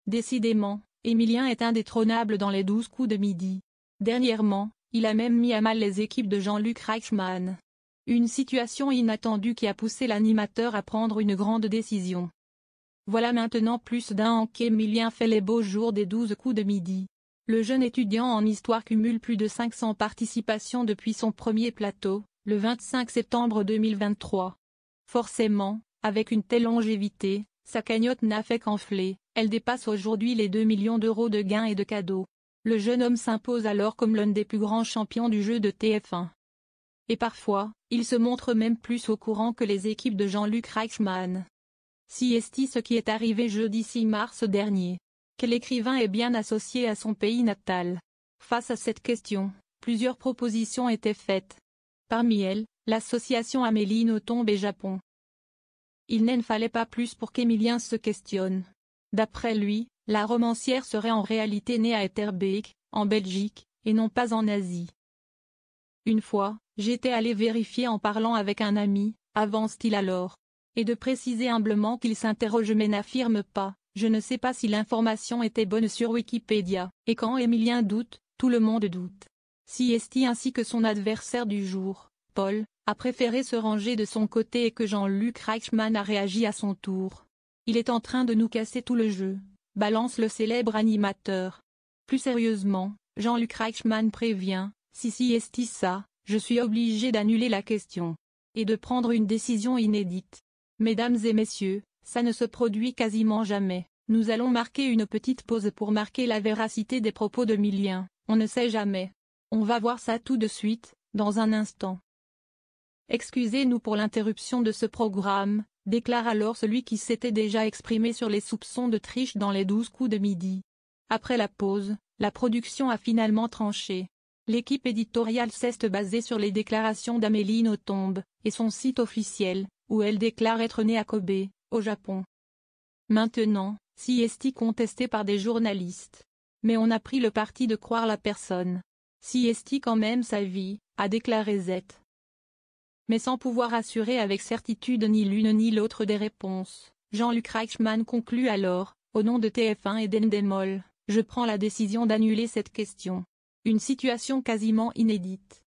Décidément, Émilien est indétrônable dans les 12 coups de midi. Dernièrement, il a même mis à mal les équipes de Jean-Luc Reichmann. Une situation inattendue qui a poussé l'animateur à prendre une grande décision. Voilà maintenant plus d'un an qu'Émilien fait les beaux jours des 12 coups de midi. Le jeune étudiant en histoire cumule plus de 500 participations depuis son premier plateau, le 25 septembre 2023. Forcément, avec une telle longévité, sa cagnotte n'a fait qu'enfler, elle dépasse aujourd'hui les 2 millions d'euros de gains et de cadeaux. Le jeune homme s'impose alors comme l'un des plus grands champions du jeu de TF1. Et parfois, il se montre même plus au courant que les équipes de Jean-Luc Reichmann. Si est-il ce qui est arrivé jeudi 6 mars dernier? Quel écrivain est bien associé à son pays natal? Face à cette question, plusieurs propositions étaient faites. Parmi elles, l'association Amélie Nothomb et Japon. Il n'en fallait pas plus pour qu'Émilien se questionne. D'après lui, la romancière serait en réalité née à Etterbeek, en Belgique, et non pas en Asie. Une fois, j'étais allé vérifier en parlant avec un ami, avance-t-il alors. Et de préciser humblement qu'il s'interroge mais n'affirme pas. Je ne sais pas si l'information était bonne sur Wikipédia, et quand Émilien doute, tout le monde doute. Si Esti ainsi que son adversaire du jour, Paul, a préféré se ranger de son côté et que Jean-Luc Reichmann a réagi à son tour. Il est en train de nous casser tout le jeu, balance le célèbre animateur. Plus sérieusement, Jean-Luc Reichmann prévient, si Esti ça, je suis obligé d'annuler la question. Et de prendre une décision inédite. Mesdames et messieurs, ça ne se produit quasiment jamais. Nous allons marquer une petite pause pour marquer la véracité des propos d'Émilien. On ne sait jamais. On va voir ça tout de suite, dans un instant. Excusez-nous pour l'interruption de ce programme, déclare alors celui qui s'était déjà exprimé sur les soupçons de triche dans les 12 coups de midi. Après la pause, la production a finalement tranché. L'équipe éditoriale s'est basée sur les déclarations d'Amélie Nothomb, et son site officiel, où elle déclare être née à Kobe, au Japon. Maintenant, si est contesté par des journalistes. Mais on a pris le parti de croire la personne. Si est quand même sa vie, a déclaré Z. Mais sans pouvoir assurer avec certitude ni l'une ni l'autre des réponses, Jean-Luc Reichmann conclut alors, au nom de TF1 et d'Endemol, je prends la décision d'annuler cette question. Une situation quasiment inédite.